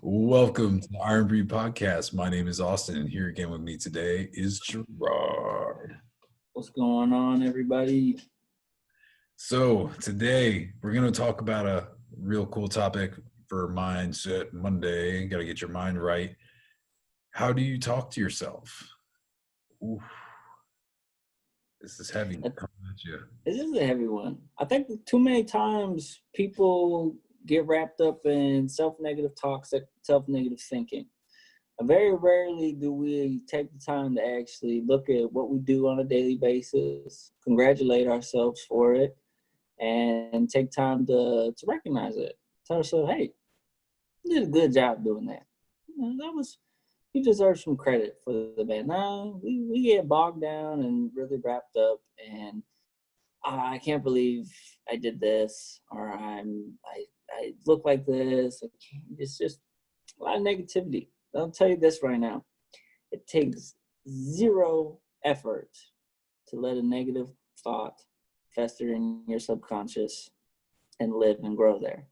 Welcome to the Iron Breed Podcast. My name is Austin, and here again with me today is Gerard. What's going on, everybody? So today we're going to talk about a real cool topic for Mindset Monday. Got to get your mind right. How do you talk to yourself? Oof. This is heavy coming at you. This is a heavy one. I think too many times people get wrapped up in self-negative talk, self-negative thinking. Very rarely do we take the time to actually look at what we do on a daily basis, congratulate ourselves for it, and take time to recognize it. Tell ourselves, hey, you did a good job doing that. You deserve some credit for the band. No, we get bogged down and really wrapped up, and I can't believe I did this, or I look like this. It's just a lot of negativity. I'll tell you this right now. It takes zero effort to let a negative thought fester in your subconscious and live and grow there.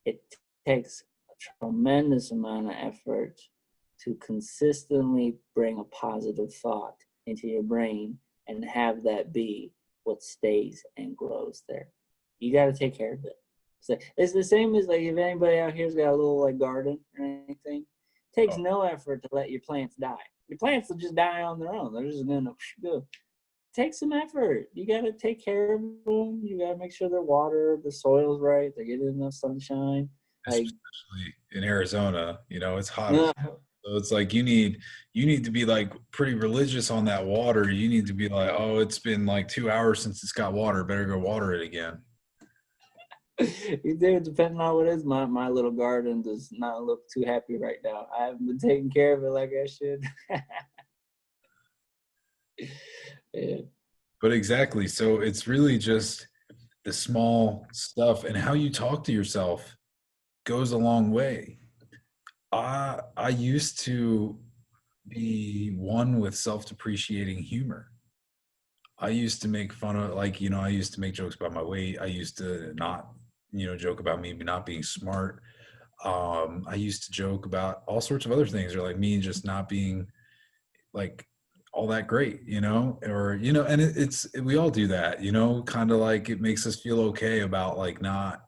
It takes a tremendous amount of effort to consistently bring a positive thought into your brain and have that be what stays and grows there. You got to take care of it. So it's the same as like if anybody out here's got a little like garden or anything. It takes no effort to let your plants die. Your plants will just die on their own. They're just gonna go. Take some effort. You got to take care of them. You got to make sure they're watered, the soil's right, they're getting enough sunshine. Like, especially in Arizona, it's hot. no, So it's like you need to be like pretty religious on that water. You need to be like, oh, it's been like 2 hours since it's got water. Better go water it again. depending on what it is, my little garden does not look too happy right now. I haven't been taking care of it like I should. Yeah. But exactly. So it's really just the small stuff, and how you talk to yourself goes a long way. I used to be one with self-depreciating humor. I used to make fun of, like, I used to make jokes about my weight. I used to not, joke about me not being smart. I used to joke about all sorts of other things, or like me just not being like all that great, or, and we all do that, kind of like it makes us feel okay about like not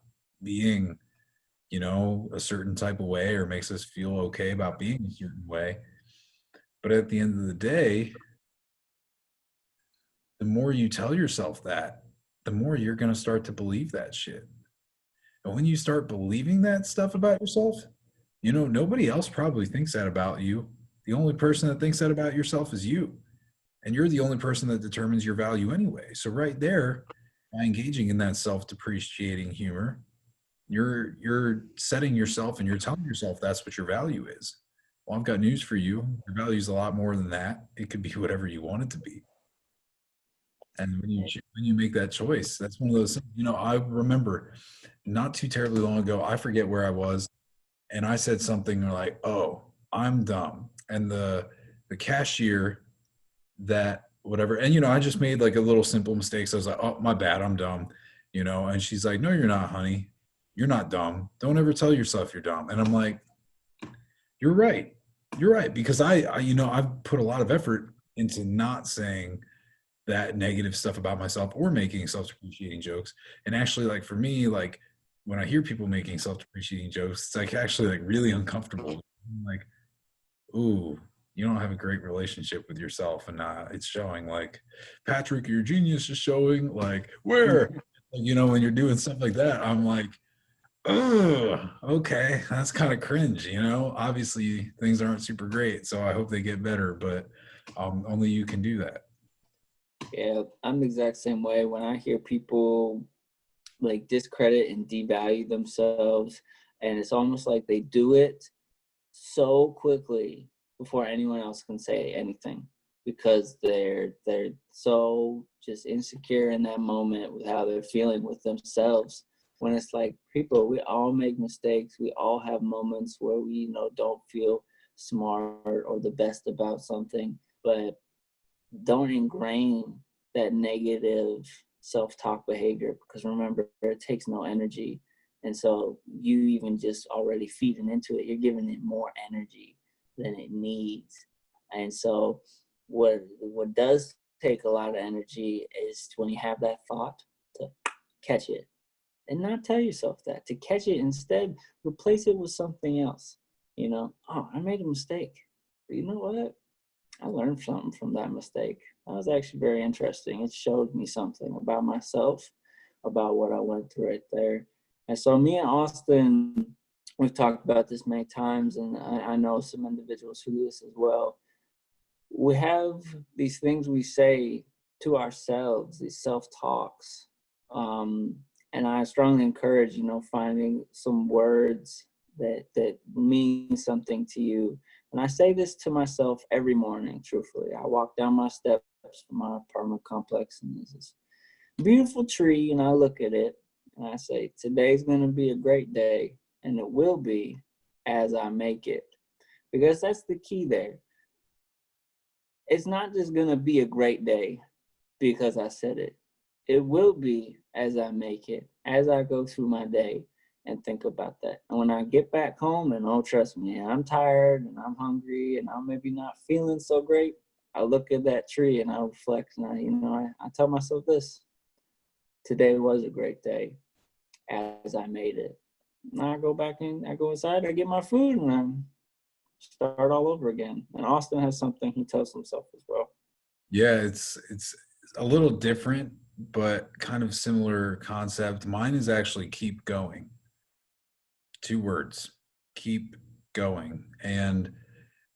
being, a certain type of way, or makes us feel okay about being a certain way. But at the end of the day, the more you tell yourself that, the more you're going to start to believe that shit. And when you start believing that stuff about yourself, nobody else probably thinks that about you. The only person that thinks that about yourself is you. And you're the only person that determines your value anyway. So right there, by engaging in that self-depreciating humor, you're setting yourself and you're telling yourself that's what your value is. Well, I've got news for you. Your value is a lot more than that. It could be whatever you want it to be. And when you make that choice, that's one of those things. I remember not too terribly long ago, I forget where I was, and I said something like, "Oh, I'm dumb," and the cashier, that whatever, and I just made like a little simple mistake. So I was like, "Oh, my bad, I'm dumb," and she's like, "No, you're not, honey. You're not dumb. Don't ever tell yourself you're dumb." And I'm like, "You're right. You're right," because I've put a lot of effort into not saying that negative stuff about myself or making self-depreciating jokes. And actually, like, for me, like, when I hear people making self-depreciating jokes, it's like actually like really uncomfortable. I'm like, ooh, you don't have a great relationship with yourself, and it's showing. Like, Patrick, your genius is showing. Like, where, when you're doing stuff like that, I'm like, oh, okay, that's kind of cringe. Obviously things aren't super great, so I hope they get better, but only you can do that. Yeah, I'm the exact same way. When I hear people like discredit and devalue themselves, and it's almost like they do it so quickly before anyone else can say anything, because they're so just insecure in that moment with how they're feeling with themselves. When it's like, people, we all make mistakes. We all have moments where we don't feel smart or the best about something, but don't ingrain that negative self-talk behavior, because remember, it takes no energy And so you even just already feeding into it, you're giving it more energy than it needs. And so what does take a lot of energy is when you have that thought, to catch it and not tell yourself that, to catch it, instead replace it with something else. Oh, I made a mistake. But you know what? I learned something from that mistake. That was actually very interesting. It showed me something about myself, about what I went through right there. And so me and Austin, we've talked about this many times, and I know some individuals who do this as well. We have these things we say to ourselves, these self-talks. Um, and I strongly encourage, finding some words that mean something to you. And I say this to myself every morning, truthfully. I walk down my steps from my apartment complex, and there's this beautiful tree, and I look at it and I say, today's going to be a great day, and it will be as I make it. Because that's the key there. It's not just going to be a great day because I said it. It will be as I make it, as I go through my day and think about that. And when I get back home, and oh, trust me, I'm tired and I'm hungry and I'm maybe not feeling so great, I look at that tree and I reflect, and I tell myself this: today was a great day as I made it. Now I go back in, I go inside, I get my food, and I start all over again. And Austin has something he tells himself as well. Yeah, it's a little different, but kind of similar concept. Mine is actually keep going. 2 words. Keep going. And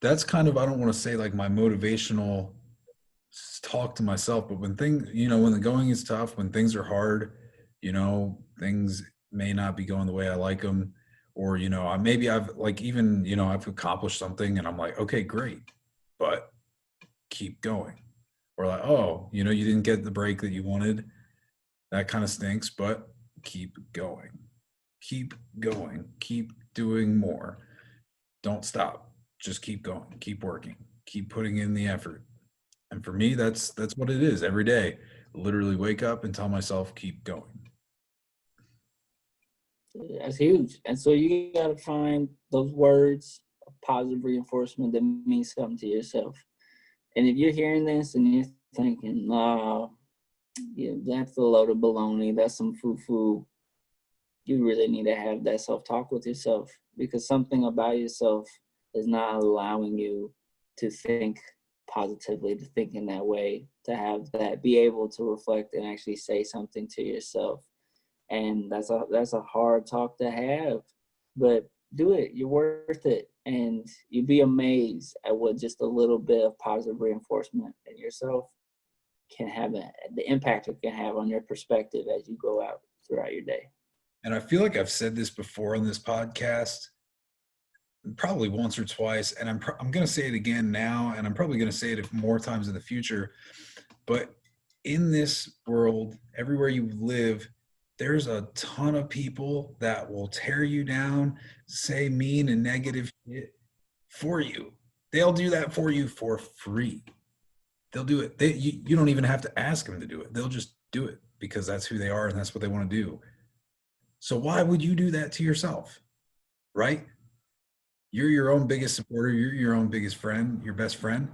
that's kind of, I don't want to say like my motivational talk to myself, but when when the going is tough, when things are hard, things may not be going the way I like them, or maybe I've like even I've accomplished something and I'm like, okay, great, but keep going. Or like, oh, you didn't get the break that you wanted. That kind of stinks, but keep going. Keep going. Keep doing more. Don't stop. Just keep going. Keep working. Keep putting in the effort. And for me, that's what it is every day. Literally wake up and tell myself, keep going. That's huge. And so you got to find those words of positive reinforcement that mean something to yourself. And if you're hearing this and you're thinking, oh, yeah, that's a load of baloney, that's some foo-foo, you really need to have that self-talk with yourself, because something about yourself is not allowing you to think positively, to think in that way, to have that, be able to reflect and actually say something to yourself. And that's a hard talk to have, but do it. You're worth it, and you'd be amazed at what just a little bit of positive reinforcement in yourself can have, the impact it can have on your perspective as you go out throughout your day. And I feel like I've said this before on this podcast, probably once or twice, and I'm going to say it again now, and I'm probably going to say it more times in the future. But in this world, everywhere you live, there's a ton of people that will tear you down, say mean and negative shit for you. They'll do that for you for free. They'll do it. You don't even have to ask them to do it. They'll just do it because that's who they are and that's what they want to do. So why would you do that to yourself? Right? You're your own biggest supporter. You're your own biggest friend, your best friend.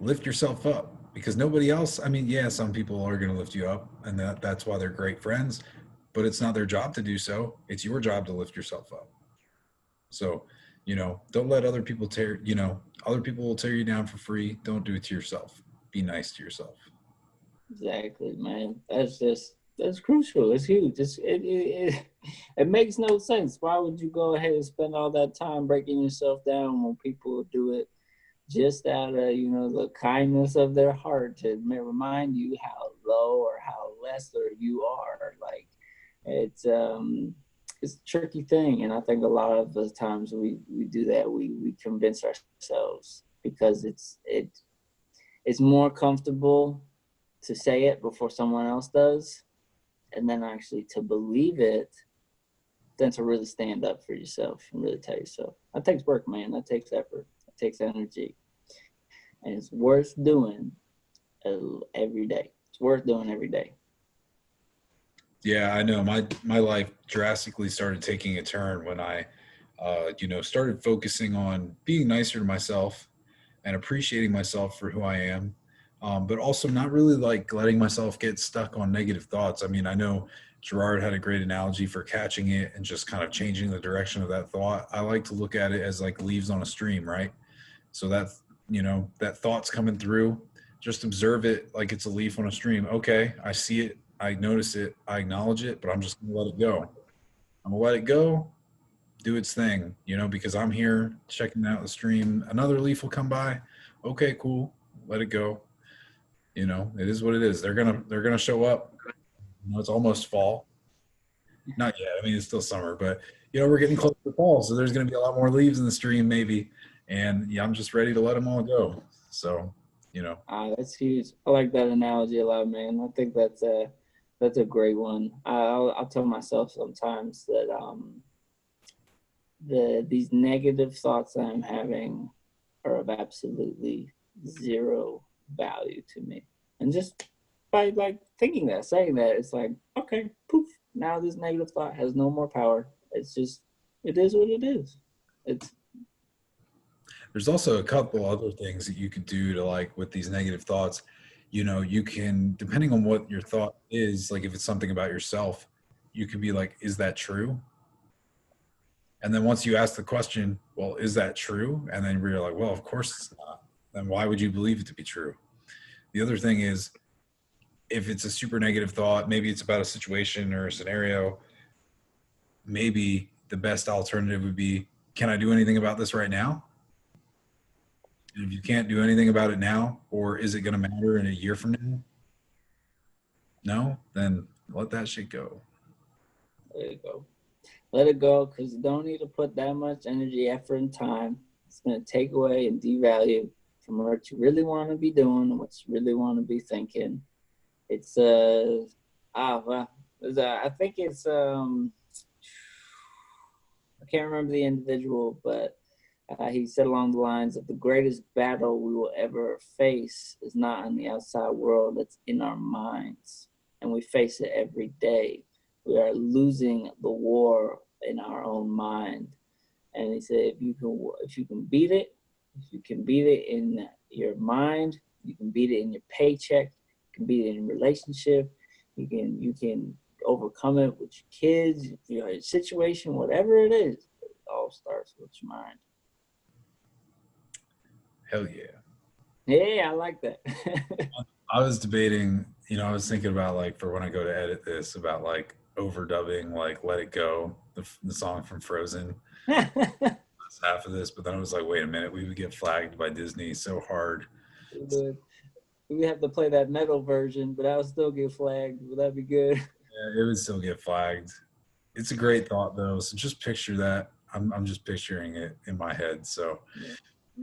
Lift yourself up, because nobody else, I mean, yeah, some people are going to lift you up, and that's why they're great friends, but it's not their job to do so. It's your job to lift yourself up. So, don't let other people other people will tear you down for free. Don't do it to yourself. Be nice to yourself. Exactly, man. That's crucial. It's huge. It makes no sense. Why would you go ahead and spend all that time breaking yourself down when people do it just out of the kindness of their heart, to remind you how low or how lesser you are? Like, it's a tricky thing, and I think a lot of the times we do that. We convince ourselves because it's more comfortable to say it before someone else does, and then actually to believe it, than to really stand up for yourself and really tell yourself. That takes work, man. That takes effort. That takes energy, and it's worth doing every day. It's worth doing every day. Yeah, I know. My life drastically started taking a turn when I, started focusing on being nicer to myself and appreciating myself for who I am, but also not really like letting myself get stuck on negative thoughts. I mean, I know Gerard had a great analogy for catching it and just kind of changing the direction of that thought. I like to look at it as like leaves on a stream, right? So that, that thought's coming through, just observe it like it's a leaf on a stream. Okay, I see it, I notice it, I acknowledge it, but I'm just gonna let it go. I'm gonna let it go, do its thing, because I'm here checking out the stream. Another leaf will come by. Okay, cool. Let it go. It is what it is. They're gonna show up. It's almost fall. Not yet. I mean, it's still summer, but we're getting close to fall, so there's gonna be a lot more leaves in the stream, maybe. And yeah, I'm just ready to let them all go. So, That's huge. I like that analogy a lot, man. I think that's a great one. I'll tell myself sometimes that these negative thoughts that I'm having are of absolutely zero value to me. And just by like thinking that, saying that, it's like, okay, poof, now this negative thought has no more power. It's just, it is what it is. It's there's also a couple other things that you could do to like with these negative thoughts. You can, depending on what your thought is, like if it's something about yourself, you could be like, is that true? And then once you ask the question, well, is that true? And then you're like, well, of course it's not. Then why would you believe it to be true? The other thing is, if it's a super negative thought, maybe it's about a situation or a scenario, maybe the best alternative would be, can I do anything about this right now? And if you can't do anything about it now, or is it going to matter in a year from now? No, then let that shit go. There you go. Let it go, because you don't need to put that much energy, effort, and time. It's going to take away and devalue from what you really want to be doing and what you really want to be thinking. It's I think it's I can't remember the individual, but he said along the lines of the greatest battle we will ever face is not in the outside world, it's in our minds. And we face it every day. We are losing the war in our own mind. And he said, if you can beat it, if you can beat it in your mind, you can beat it in your paycheck, you can beat it in your relationship, you can overcome it with your kids, your situation, whatever it is. It all starts with your mind. Hell yeah. Yeah, I like that. I was debating, I was thinking about like for when I go to edit this about like overdubbing, like Let It Go, the song from Frozen. That's half of this, but then I was like, wait a minute, we would get flagged by Disney so hard. We have to play that metal version, but I'll still get flagged. Would that be good? Yeah, it would still get flagged. It's a great thought though. So just picture that. I'm just picturing it in my head. So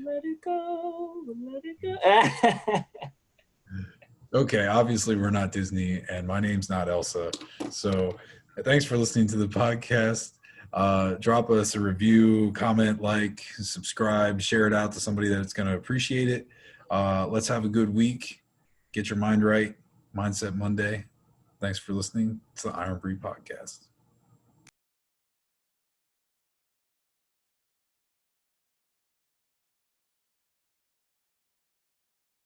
let it go, let it go. okay, obviously we're not Disney and my name's not Elsa. So thanks for listening to the podcast. Drop us a review, comment, like, subscribe, share it out to somebody that's going to appreciate it. Let's have a good week. Get your mind right. Mindset Monday. Thanks for listening to the Iron Breed Podcast.